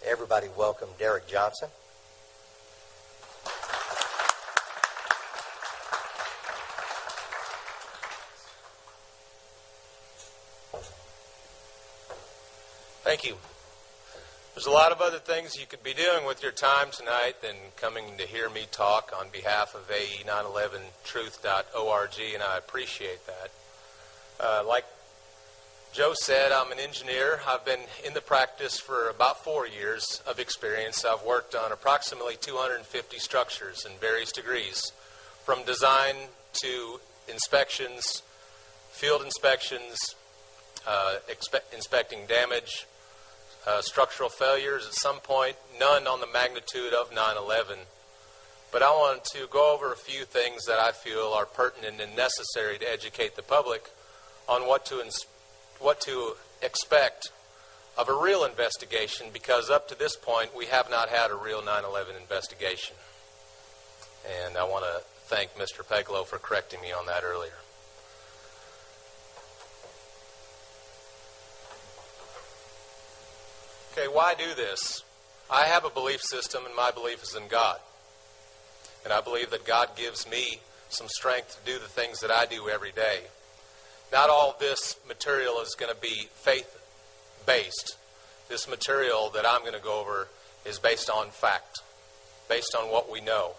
Everybody welcome Derek Johnson. Thank you. There's a lot of other things you could be doing with your time tonight than coming to hear me talk on behalf of AE911truth.org, and I appreciate that. Like Joe said, I'm an engineer. I've been in the practice for about 4 years of experience. I've worked on approximately 250 structures in various degrees, from design to inspections, field inspections, inspecting damage, structural failures at some point, none on the magnitude of 9/11. But I want to go over a few things that I feel are pertinent and necessary to educate the public on what to expect of a real investigation, because up to this point we have not had a real 9/11 investigation. And I want to thank Mr. Peglow for correcting me on that earlier. Okay, why do this? I have a belief system, and my belief is in God. And I believe that God gives me some strength to do the things that I do every day. Not all this material is going to be faith-based. This material that I'm going to go over is based on fact, based on what we know.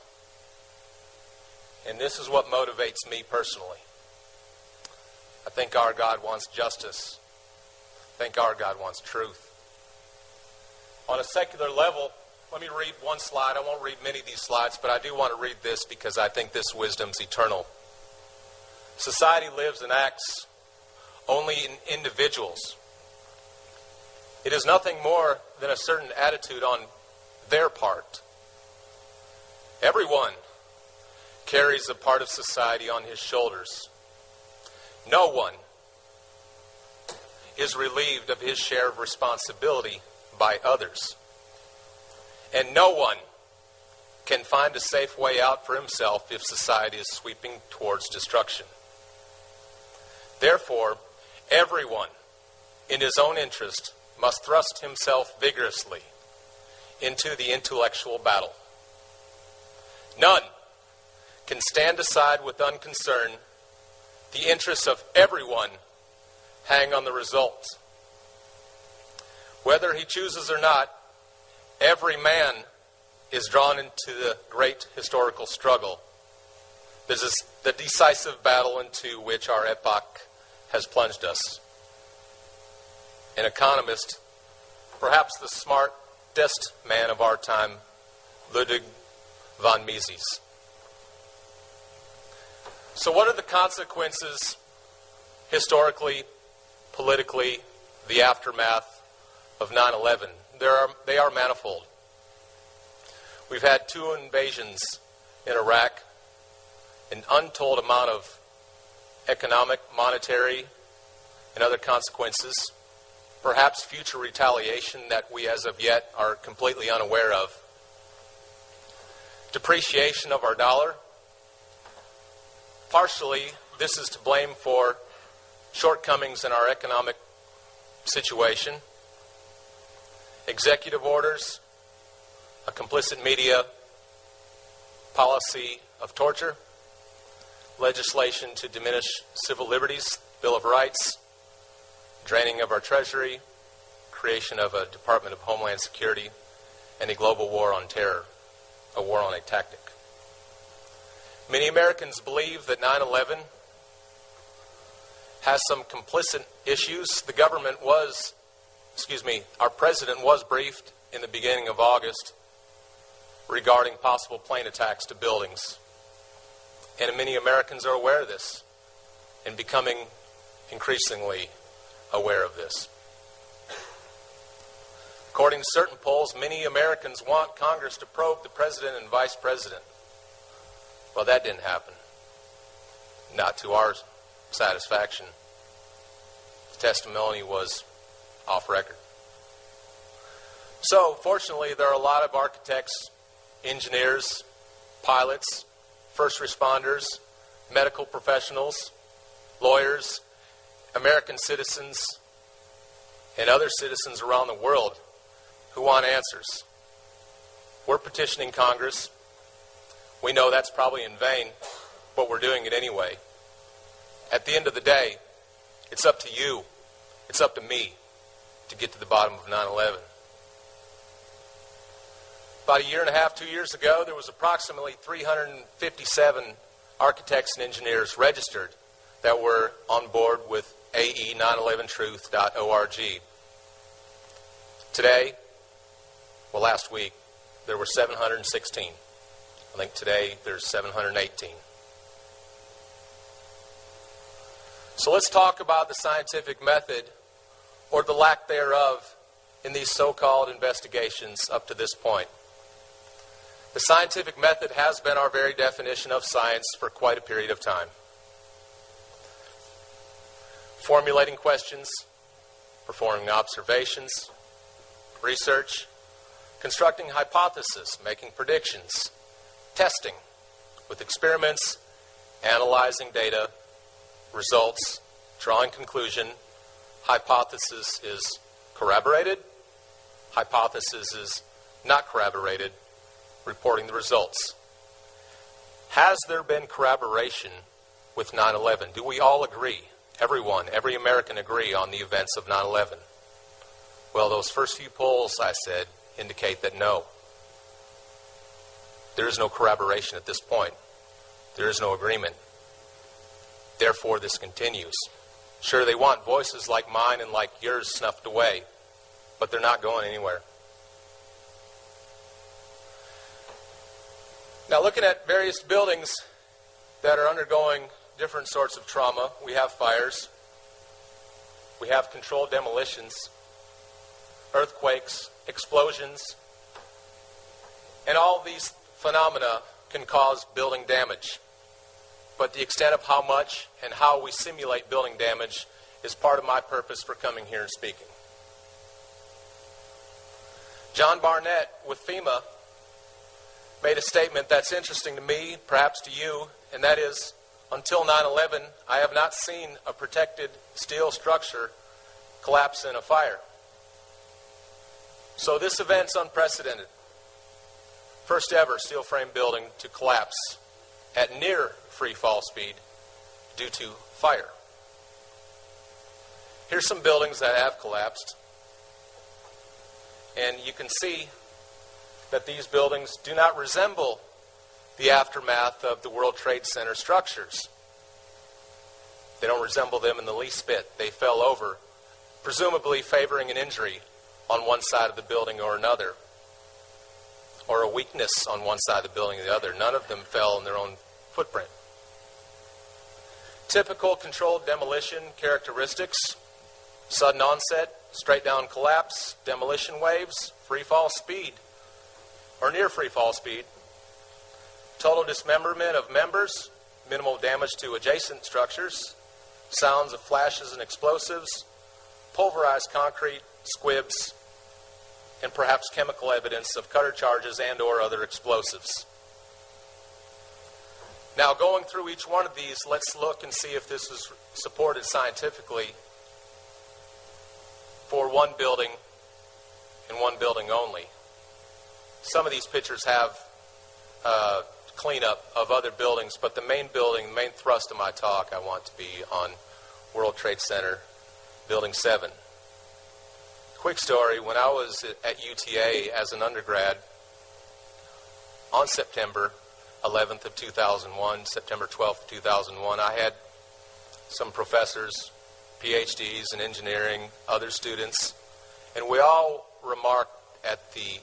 And this is what motivates me personally. I think our God wants justice. I think our God wants truth. On a secular level, let me read one slide. I won't read many of these slides, but I do want to read this because I think this wisdom's eternal. Society lives and acts only in individuals. It is nothing more than a certain attitude on their part. Everyone carries a part of society on his shoulders. No one is relieved of his share of responsibility by others. And no one can find a safe way out for himself if society is sweeping towards destruction. Therefore, everyone in his own interest must thrust himself vigorously into the intellectual battle. None can stand aside with unconcern. The interests of everyone hang on the result. Whether he chooses or not, every man is drawn into the great historical struggle. This is the decisive battle into which our epoch has plunged us. An economist, perhaps the smartest man of our time, Ludwig von Mises. So what are the consequences historically, politically, the aftermath of 9/11? They are manifold. We've had 2 invasions in Iraq, an untold amount of economic, monetary, and other consequences, perhaps future retaliation that we as of yet are completely unaware of. Depreciation of our dollar. Partially, this is to blame for shortcomings in our economic situation. Executive orders, a complicit media, policy of torture, legislation to diminish civil liberties, Bill of Rights, draining of our treasury, creation of a Department of Homeland Security, and a global war on terror, a war on a tactic. Many Americans believe that 9/11 has some complicit issues. Our president was briefed in the beginning of August regarding possible plane attacks to buildings. And many Americans are aware of this and becoming increasingly aware of this. According to certain polls, many Americans want Congress to probe the president and vice president. Well, that didn't happen. Not to our satisfaction. The testimony was off record. So, fortunately, there are a lot of architects, engineers, pilots, first responders, medical professionals, lawyers, American citizens, and other citizens around the world who want answers. We're petitioning Congress. We know that's probably in vain, but we're doing it anyway. At the end of the day, it's up to you, it's up to me to get to the bottom of 9/11. About a year and a half, 2 years ago, there was approximately 357 architects and engineers registered that were on board with ae911truth.org. Today, well, last week, there were 716. I think today there's 718. So let's talk about the scientific method, or the lack thereof, in these so-called investigations up to this point. The scientific method has been our very definition of science for quite a period of time. Formulating questions, performing observations, research, constructing hypotheses, making predictions, testing with experiments, analyzing data, results, drawing conclusion. Hypothesis is corroborated. Hypothesis is not corroborated. Reporting the results. Has there been corroboration with 9/11? Do we all agree? Everyone, every American agree on the events of 9/11? Well, those first few polls, I said, indicate that no. There is no corroboration at this point. There is no agreement. Therefore, this continues. Sure, they want voices like mine and like yours snuffed away, but they're not going anywhere. Now, looking at various buildings that are undergoing different sorts of trauma, we have fires, we have controlled demolitions, earthquakes, explosions, and all these phenomena can cause building damage. But the extent of how much and how we simulate building damage is part of my purpose for coming here and speaking. John Barnett with FEMA made a statement that's interesting to me, perhaps to you, and that is, until 9/11, I have not seen a protected steel structure collapse in a fire. So this event's unprecedented. First ever steel frame building to collapse at near free fall speed due to fire. Here's some buildings that have collapsed. And you can see that these buildings do not resemble the aftermath of the World Trade Center structures. They don't resemble them in the least bit. They fell over, presumably favoring an injury on one side of the building or another, or a weakness on one side of the building or the other. None of them fell in their own footprint. Typical controlled demolition characteristics: sudden onset, straight down collapse, demolition waves, free fall speed, or near free fall speed, total dismemberment of members, minimal damage to adjacent structures, sounds of flashes and explosives, pulverized concrete, squibs, and perhaps chemical evidence of cutter charges and or other explosives. Now, going through each one of these, let's look and see if this is supported scientifically for one building and one building only. Some of these pictures have cleanup of other buildings, but the main building, the main thrust of my talk, I want to be on World Trade Center, Building 7. Quick story, when I was at UTA as an undergrad on September 11th of 2001, September 12th of 2001, I had some professors, PhDs in engineering, other students, and we all remarked at the